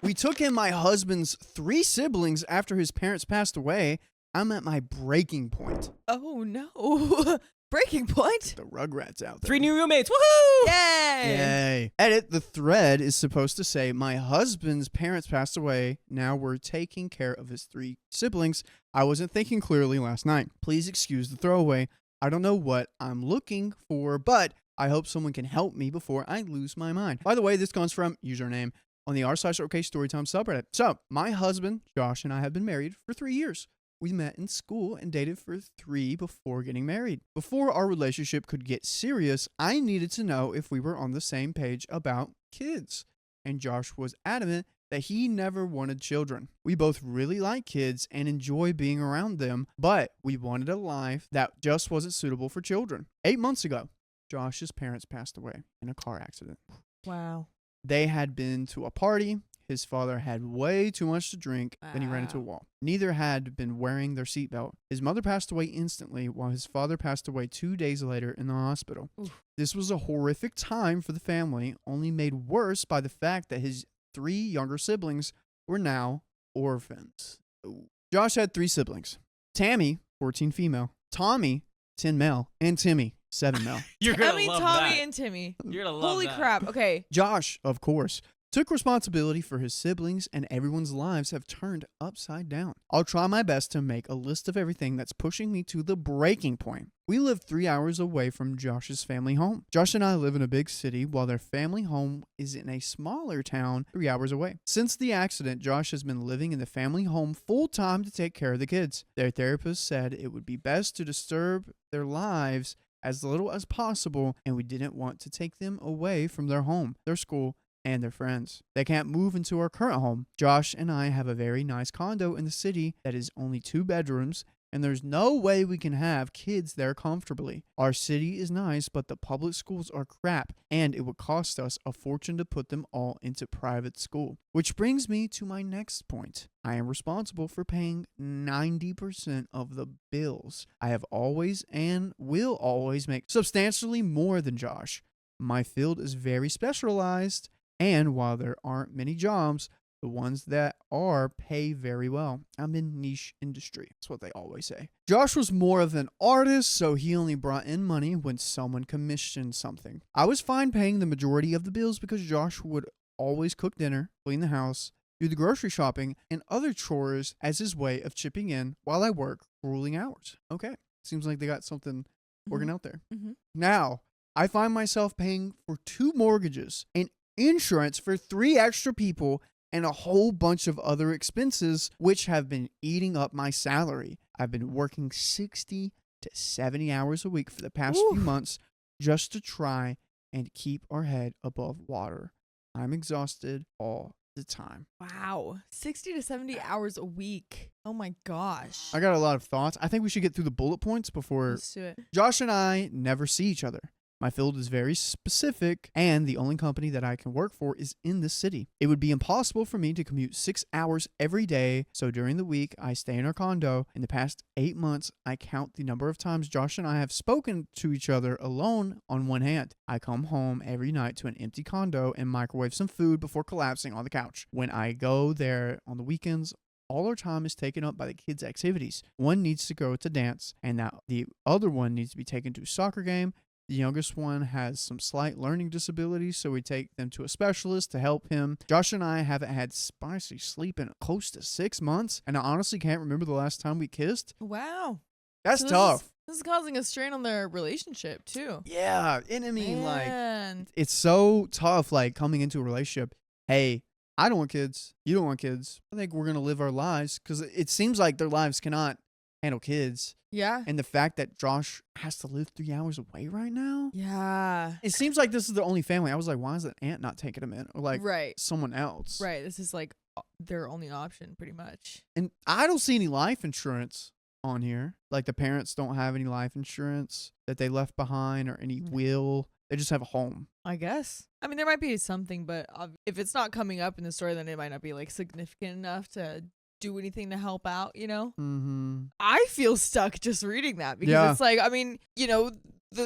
We took in my husband's 3 siblings after his parents passed away. I'm at my breaking point. Oh, no. Breaking point? The Rugrats out there. 3 new roommates. Woohoo! Yay! Yay. Edit, the thread is supposed to say, my husband's parents passed away. Now we're taking care of his 3 siblings. I wasn't thinking clearly last night. Please excuse the throwaway. I don't know what I'm looking for, but I hope someone can help me before I lose my mind. By the way, this comes from username on the r/OK Storytime subreddit. So, my husband, Josh, and I have been married for 3 years. We met in school and dated for 3 before getting married. Before our relationship could get serious, I needed to know if we were on the same page about kids. And Josh was adamant that he never wanted children. We both really like kids and enjoy being around them, but we wanted a life that just wasn't suitable for children. 8 months ago, Josh's parents passed away in a car accident. Wow. They had been to a party. His father had way too much to drink, then he ran into a wall. Neither had been wearing their seatbelt. His mother passed away instantly, while his father passed away 2 days later in the hospital. Oof. This was a horrific time for the family, only made worse by the fact that his 3 younger siblings were now orphans. Josh had 3 siblings. Tammy, 14 female. Tommy, 10 male. And Timmy, 7 male. You're gonna love Tommy, that. and Timmy. You're gonna love Holy that. crap. Okay. Josh, of course, took responsibility for his siblings, and everyone's lives have turned upside down. I'll try my best to make a list of everything that's pushing me to the breaking point. We live 3 hours away from Josh's family home. Josh and I live in a big city, while their family home is in a smaller town 3 hours away. Since the accident, Josh has been living in the family home full-time to take care of the kids. Their therapist said it would be best to disturb their lives as little as possible, and we didn't want to take them away from their home, their school, and their friends. They can't move into our current home. Josh and I have a very nice condo in the city that is only 2 bedrooms, and there's no way we can have kids there comfortably. Our city is nice, but the public schools are crap, and it would cost us a fortune to put them all into private school. Which brings me to my next point. I am responsible for paying 90% of the bills. I have always and will always make substantially more than Josh. My field is very specialized, and while there aren't many jobs, the ones that are pay very well. I'm in niche industry. That's what they always say. Josh was more of an artist, so he only brought in money when someone commissioned something. I was fine paying the majority of the bills because Josh would always cook dinner, clean the house, do the grocery shopping, and other chores as his way of chipping in while I work grueling hours. Okay. Seems like they got something working out there. Mm-hmm. Now, I find myself paying for 2 mortgages and insurance for 3 extra people and a whole bunch of other expenses, which have been eating up my salary. I've been working 60 to 70 hours a week for the past few months just to try and keep our head above water. I'm exhausted all the time. Wow. 60 to 70 hours a week. Oh my gosh. I got a lot of thoughts. I think we should get through the bullet points before. Let's do it. Josh and I never see each other. My field is very specific, and the only company that I can work for is in this city. It would be impossible for me to commute 6 hours every day, so during the week, I stay in our condo. In the past 8 months, I count the number of times Josh and I have spoken to each other alone on one hand. I come home every night to an empty condo and microwave some food before collapsing on the couch. When I go there on the weekends, all our time is taken up by the kids' activities. One needs to go to dance, and now the other one needs to be taken to a soccer game. The youngest one has some slight learning disabilities, so we take them to a specialist to help him. Josh and I haven't had spicy sleep in close to 6 months, and I honestly can't remember the last time we kissed. Wow. That's So tough. This is causing a strain on their relationship, too. Yeah, and I mean, Man. like, it's so tough, like, coming into a relationship. Hey, I don't want kids. You don't want kids. I think we're going to live our lives, because it seems like their lives cannot handle kids. Yeah. And the fact that Josh has to live 3 hours away right now. Yeah. It seems like this is the only family. I was like, why is that aunt not taking him in? Or like Right. someone else. Right. This is like their only option, pretty much. And I don't see any life insurance on here. Like the parents don't have any life insurance that they left behind or any will. They just have a home. I guess. I mean, there might be something, but if it's not coming up in the story, then it might not be like significant enough to do anything to help out, you know? Mm-hmm. I feel stuck just reading that because it's like, I mean, you know,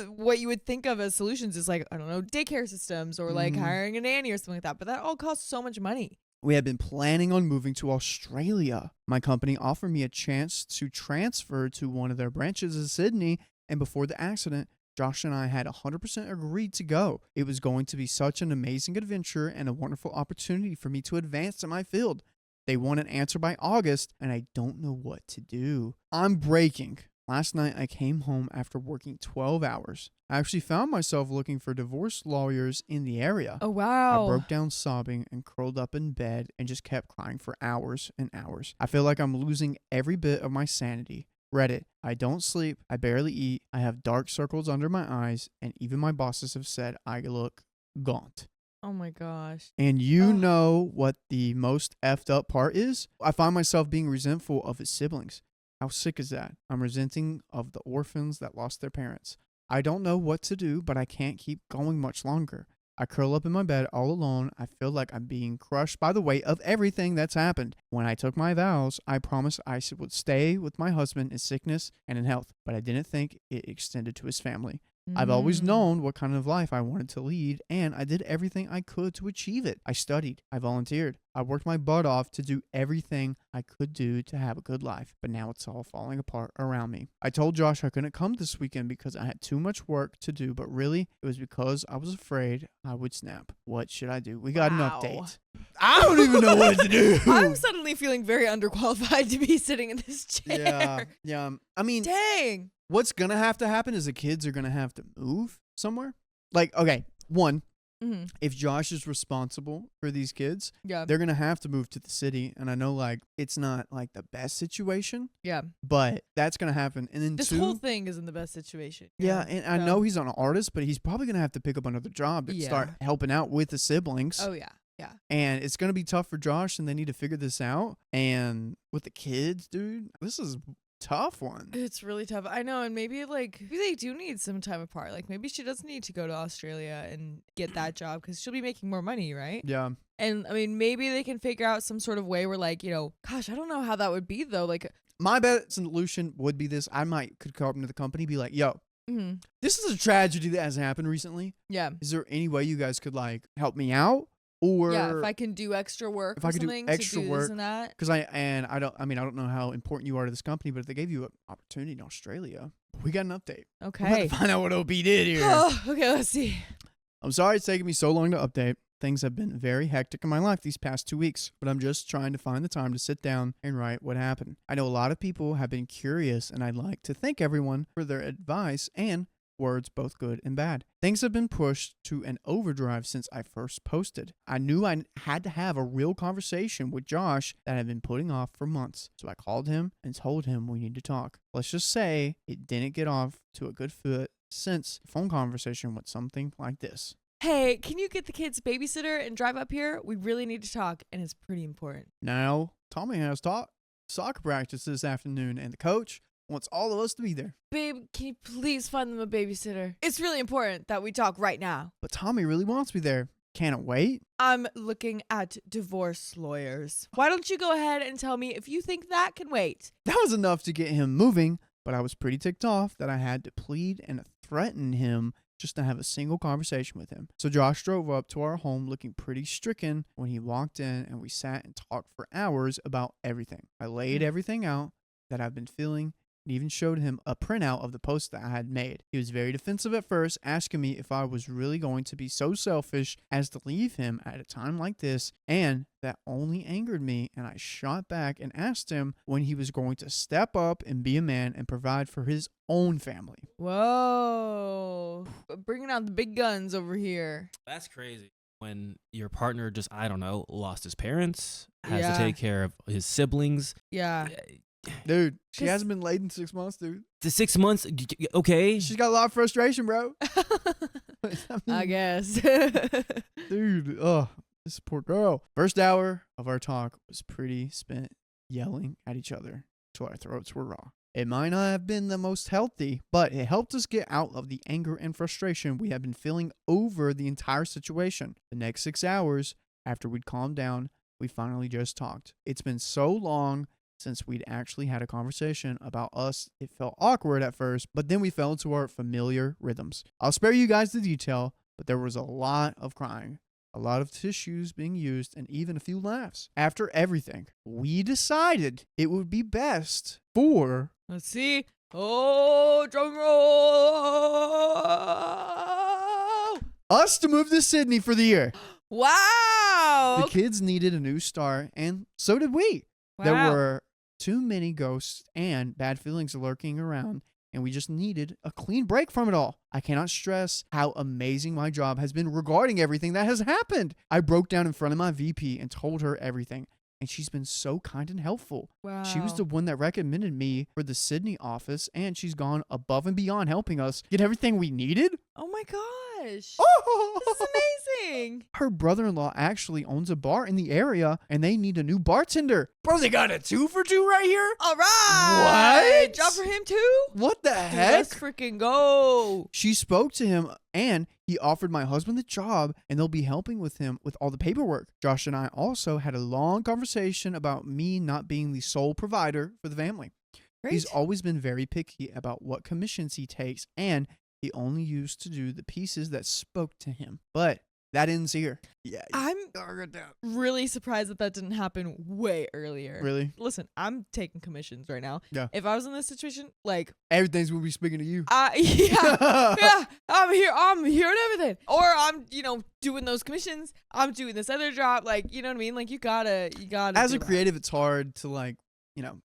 what you would think of as solutions is like, I don't know, daycare systems or like hiring a nanny or something like that. But that all costs so much money. We had been planning on moving to Australia. My company offered me a chance to transfer to one of their branches in Sydney, and before the accident, Josh and I had 100% agreed to go. It was going to be such an amazing adventure and a wonderful opportunity for me to advance in my field. They want an answer by August, and I don't know what to do. I'm breaking. Last night, I came home after working 12 hours. I actually found myself looking for divorce lawyers in the area. Oh, wow. I broke down sobbing and curled up in bed and just kept crying for hours and hours. I feel like I'm losing every bit of my sanity. Reddit, I don't sleep, I barely eat, I have dark circles under my eyes, and even my bosses have said I look gaunt. Oh my gosh. And you Ugh. know what the most effed up part is? I find myself being resentful of his siblings. How sick is that? I'm resenting of the orphans that lost their parents. I don't know what to do, but I can't keep going much longer. I curl up in my bed all alone. I feel like I'm being crushed by the weight of everything that's happened. When I took my vows, I promised I would stay with my husband in sickness and in health, but I didn't think it extended to his family. I've always known what kind of life I wanted to lead, and I did everything I could to achieve it. I studied, I volunteered, I worked my butt off to do everything I could do to have a good life, but now it's all falling apart around me. I told Josh I couldn't come this weekend because I had too much work to do, but really, it was because I was afraid I would snap. What should I do? We got an update. I don't even know what to do. I'm suddenly feeling very underqualified to be sitting in this chair. Yeah. I mean, Dang. what's going to have to happen is the kids are going to have to move somewhere. Like, okay, one, Mm-hmm. if Josh is responsible for these kids, Yeah. they're going to have to move to the city. And I know, like, it's not, like, the best situation, Yeah. but that's going to happen. And then This two, whole thing is in the best situation. yeah, and I So- know he's an artist, but he's probably going to have to pick up another job to start Yeah. helping out with the siblings. Oh, yeah. Yeah. And it's going to be tough for Josh, and they need to figure this out. And with the kids, dude, this is a tough one. It's really tough. I know. And maybe they do need some time apart. Like maybe she does need to go to Australia and get that job because she'll be making more money, right? Yeah. And I mean, maybe they can figure out some sort of way where like, gosh, I don't know how that would be though. Like, My best solution would be this. I could come up to the company, be like, yo, mhm. this is a tragedy that has happened recently. Yeah. Is there any way you guys could, like, help me out? Or Yeah, if I can do extra work if or I could do something extra to do work, this and that. because I don't know how important you are to this company, but if they gave you an opportunity in Australia, we got an update. I'm about Okay. to find out what OP did here. Oh, okay, let's see. I'm sorry it's taking me so long to update. Things have been very hectic in my life these past 2 weeks, but I'm just trying to find the time to sit down and write what happened. I know a lot of people have been curious, and I'd like to thank everyone for their advice and words, both good and bad. Things have been pushed to an overdrive since I first posted. I knew I had to have a real conversation with Josh that I've been putting off for months. So I called him and told him we need to talk. Let's just say it didn't get off to a good foot since the phone conversation went something like this. Hey, can you get the kids babysitter and drive up here? We really need to talk, and it's pretty important. Now, Tommy has taught soccer practice this afternoon, and the coach wants all of us to be there. Babe, can you please find them a babysitter? It's really important that we talk right now. But Tommy really wants me there. Can't it wait? I'm looking at divorce lawyers. Why don't you go ahead and tell me if you think that can wait? That was enough to get him moving, but I was pretty ticked off that I had to plead and threaten him just to have a single conversation with him. So Josh drove up to our home looking pretty stricken when he walked in, and we sat and talked for hours about everything. I laid everything out that I've been feeling and even showed him a printout of the post that I had made. He was very defensive at first, asking me if I was really going to be so selfish as to leave him at a time like this, and that only angered me, and I shot back and asked him when he was going to step up and be a man and provide for his own family. Whoa. Bringing out the big guns over here. That's crazy. When your partner just, I don't know, lost his parents, has Yeah. to take care of his siblings. Yeah. Dude, she Just- hasn't been laid in 6 months, dude. The 6 months, okay. She's got a lot of frustration, bro. I guess. Dude, this poor girl. First hour of our talk was pretty spent yelling at each other till our throats were raw. It might not have been the most healthy, but it helped us get out of the anger and frustration we had been feeling over the entire situation. The next 6 hours, after we'd calmed down, we finally just talked. It's been so long since we'd actually had a conversation about us. It felt awkward at first, but then we fell into our familiar rhythms. I'll spare you guys the detail, but there was a lot of crying. a lot of tissues being used, and even a few laughs. After everything, we decided it would be best for Let's see. Oh, drum roll. us to move to Sydney for the year. Wow. The kids needed a new start, and so did we. Wow. There were too many ghosts and bad feelings lurking around, and we just needed a clean break from it all. I cannot stress how amazing my job has been regarding everything that has happened. I broke down in front of my VP and told her everything, and she's been so kind and helpful. Wow. She was the one that recommended me for the Sydney office, and she's gone above and beyond helping us get everything we needed. Oh my gosh. Oh! This is amazing. Her brother-in-law actually owns a bar in the area, and they need a new bartender. Bro, they got a 2 for 2 right here? All right. What? Job for him too? What the Dude, heck? let's freaking go. She spoke to him, and he offered my husband the job, and they'll be helping with him with all the paperwork. Josh and I also had a long conversation about me not being the sole provider for the family. Great. He's always been very picky about what commissions he takes, and he only used to do the pieces that spoke to him. But that ends here. Yeah. I'm really surprised that didn't happen way earlier. Really? Listen, I'm taking commissions right now. Yeah. If I was in this situation, like, Everything's going to be speaking to you. yeah, I'm hearing everything. Or I'm, doing those commissions. I'm doing this other job. Like, you know what I mean? Like, you gotta. As do a that. creative, it's hard to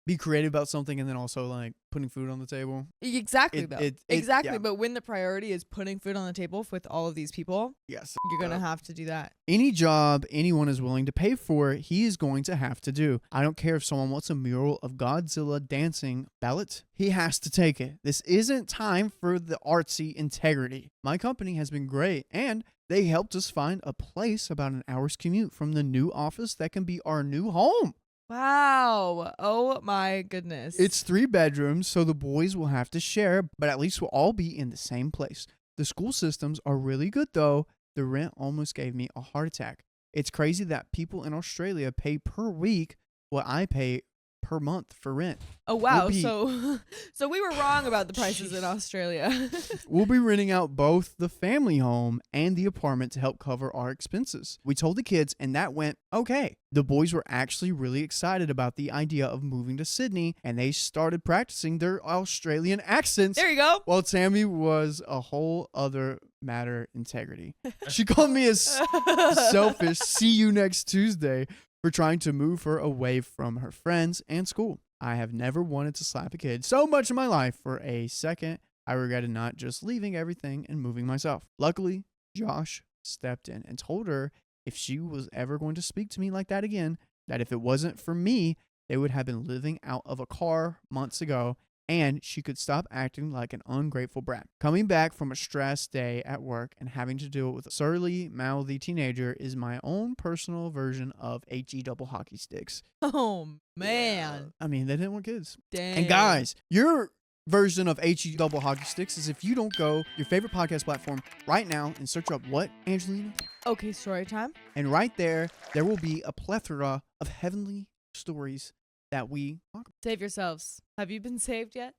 be creative about something and then also putting food on the table. Exactly, though. Exactly. Yeah. But when the priority is putting food on the table with all of these people, Yes. you're going to have to do that. Any job anyone is willing to pay for, he is going to have to do. I don't care if someone wants a mural of Godzilla dancing ballot. He has to take it. This isn't time for the artsy integrity. My company has been great, and they helped us find a place about an hour's commute from the new office that can be our new home. Wow. Oh, my goodness. It's 3 bedrooms, so the boys will have to share, but at least we'll all be in the same place. The school systems are really good, though. The rent almost gave me a heart attack. It's crazy that people in Australia pay per week what I pay per month for rent. Oh, wow. We'll So we were wrong about the prices in Australia. We'll be renting out both the family home and the apartment to help cover our expenses. We told the kids, and that went okay. The boys were actually really excited about the idea of moving to Sydney, and they started practicing their Australian accents. There you go. While Tammy was a whole other matter integrity. She called me a selfish see you next Tuesday for trying to move her away from her friends and school. I have never wanted to slap a kid so much in my life. For a second, I regretted not just leaving everything and moving myself. Luckily, Josh stepped in and told her if she was ever going to speak to me like that again, that if it wasn't for me, they would have been living out of a car months ago, and she could stop acting like an ungrateful brat. Coming back from a stressed day at work and having to deal with a surly, mouthy teenager is my own personal version of HE double hockey sticks. Oh, man. I mean, they didn't want kids. Dang. And guys, your version of HE double hockey sticks is if you don't go your favorite podcast platform right now and search up what, Angelina? Okay, story time. And right there will be a plethora of heavenly stories that we talk about. Save yourselves. Have you been saved yet?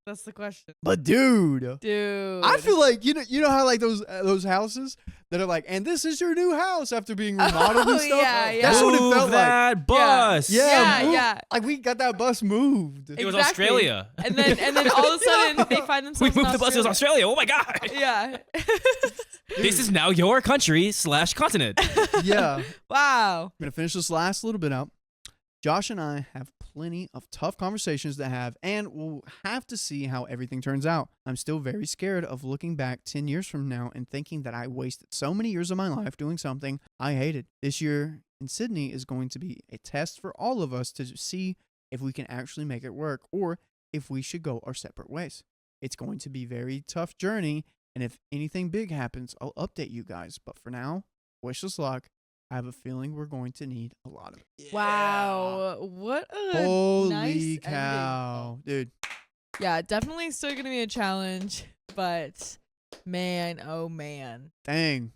That's the question. But dude, Dude. I feel like you know how those houses that are like, and this is your new house after being remodeled and stuff. Yeah. That's what it Move felt like. that bus. Yeah. Like we got that bus moved. It was Exactly. Australia. And then all of a sudden they find We themselves moved in the bus. It was Australia. Oh my god. Yeah. This is now your country / continent. Yeah. Wow. I'm gonna finish this last little bit out. Josh and I have plenty of tough conversations to have, and we'll have to see how everything turns out. I'm still very scared of looking back 10 years from now and thinking that I wasted so many years of my life doing something I hated. This year in Sydney is going to be a test for all of us to see if we can actually make it work or if we should go our separate ways. It's going to be a very tough journey, and if anything big happens, I'll update you guys. But for now, wish us luck. I have a feeling we're going to need a lot of it. Wow. What a Holy nice cow. ending. Dude. Yeah, definitely still going to be a challenge, but man, oh man. Dang.